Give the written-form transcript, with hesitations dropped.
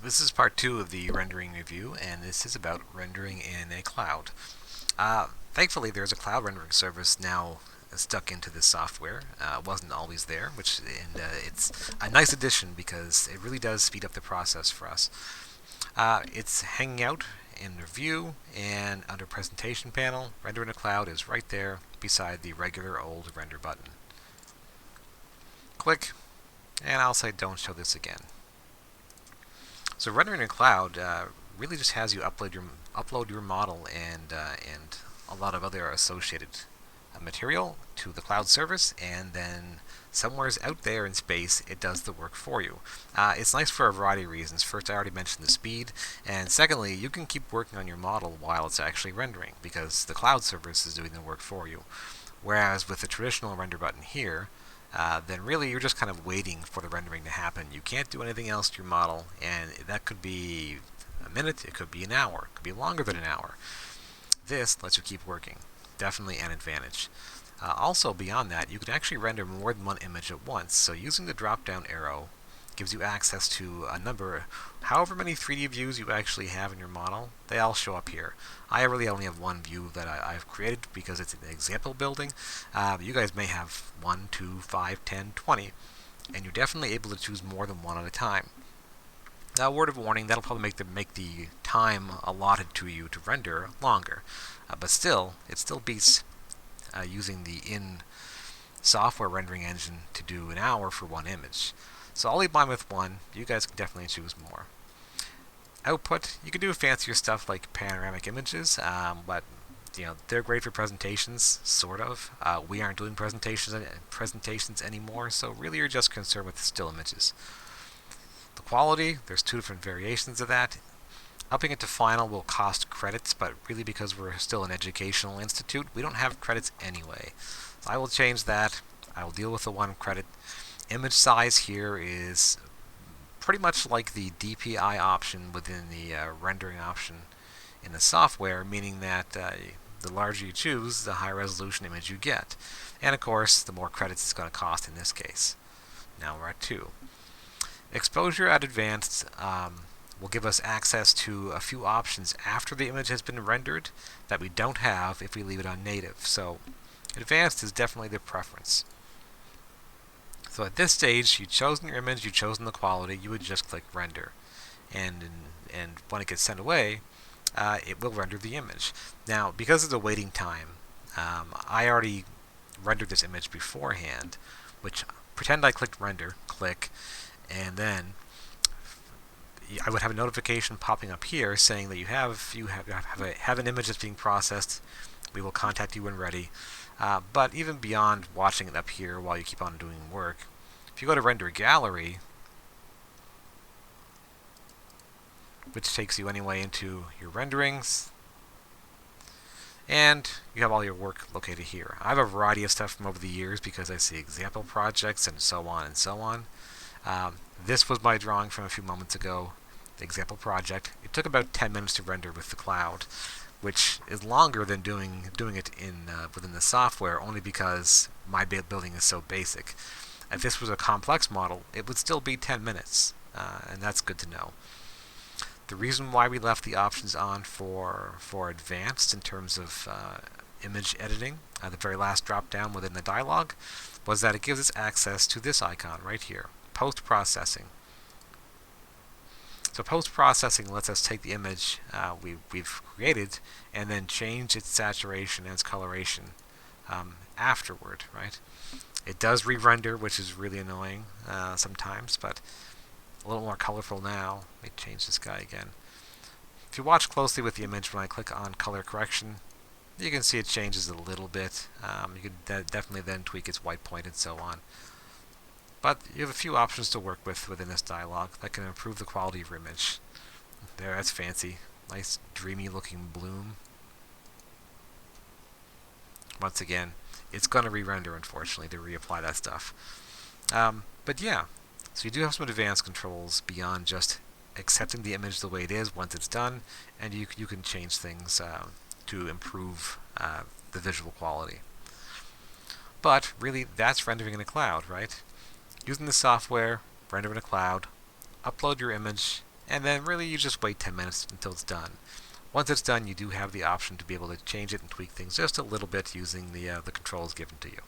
This is part 2 of the rendering review, and this is about rendering in a cloud. Thankfully, there's a cloud rendering service now stuck into this software. It wasn't always there, it's a nice addition because it really does speed up the process for us. It's hanging out in the view, and under presentation panel, render in a cloud is right there beside the regular old render button. Click, and I'll say don't show this again. So rendering in cloud really just has you upload your model and a lot of other associated material to the cloud service, and then somewhere's out there in space it does the work for you. It's nice for a variety of reasons. First, I already mentioned the speed, and secondly, you can keep working on your model while it's actually rendering because the cloud service is doing the work for you. Whereas with the traditional render button here, then really you're just kind of waiting for the rendering to happen. You can't do anything else to your model, and that could be a minute, it could be an hour, it could be longer than an hour. This lets you keep working. Definitely an advantage. Also, beyond that, you can actually render more than one image at once. So using the drop-down arrow gives you access to a number, however many 3D views you actually have in your model, they all show up here. I really only have one view that I've created because it's an example building. You guys may have 1, 2, 5, 10, 20, and you're definitely able to choose more than one at a time. Now, word of warning, that'll probably make the time allotted to you to render longer, but still, it still beats using the in-software rendering engine to do an hour for one image. So I'll leave mine with one. You guys can definitely choose more. Output, you can do fancier stuff like panoramic images, but they're great for presentations, sort of. We aren't doing presentations anymore, so really you're just concerned with still images. The quality, there's two different variations of that. Upping it to final will cost credits, but really because we're still an educational institute, we don't have credits anyway. So I will change that. I will deal with the 1 credit. Image size here is pretty much like the DPI option within the rendering option in the software, meaning that the larger you choose, the higher resolution image you get. And of course, the more credits it's going to cost in this case. Now we're at 2. Exposure at advanced will give us access to a few options after the image has been rendered that we don't have if we leave it on native. So advanced is definitely the preference. So at this stage, you've chosen your image, you've chosen the quality, you would just click render. And when it gets sent away, it will render the image. Now, because of the waiting time, I already rendered this image beforehand, which pretend I clicked render, click, and then I would have a notification popping up here saying that you have an image that's being processed. We will contact you when ready. But even beyond watching it up here while you keep on doing work, if you go to render gallery, which takes you anyway into your renderings, and you have all your work located here. I have a variety of stuff from over the years because I see example projects and so on and so on. This was my drawing from a few moments ago, the example project. It took about 10 minutes to render with the cloud, which is longer than doing it within the software, only because my building is so basic. If this was a complex model, it would still be 10 minutes, and that's good to know. The reason why we left the options on for advanced in terms of image editing, the very last drop down within the dialog, was that it gives us access to this icon right here, post-processing. So post-processing lets us take the image we've created and then change its saturation and its coloration afterward, right? It does re-render, which is really annoying sometimes, but a little more colorful now. Let me change this guy again. If you watch closely with the image, when I click on color correction, you can see it changes a little bit. You can definitely then tweak its white point and so on. But you have a few options to work with within this dialog that can improve the quality of your image. There, that's fancy. Nice, dreamy looking bloom. Once again, it's going to re-render, unfortunately, to reapply that stuff. But yeah, so you do have some advanced controls beyond just accepting the image the way it is once it's done, and you can change things to improve the visual quality. But really, that's rendering in a cloud, right? Using the software, render in a cloud, upload your image, and then really you just wait 10 minutes until it's done. Once it's done, you do have the option to be able to change it and tweak things just a little bit using the controls given to you.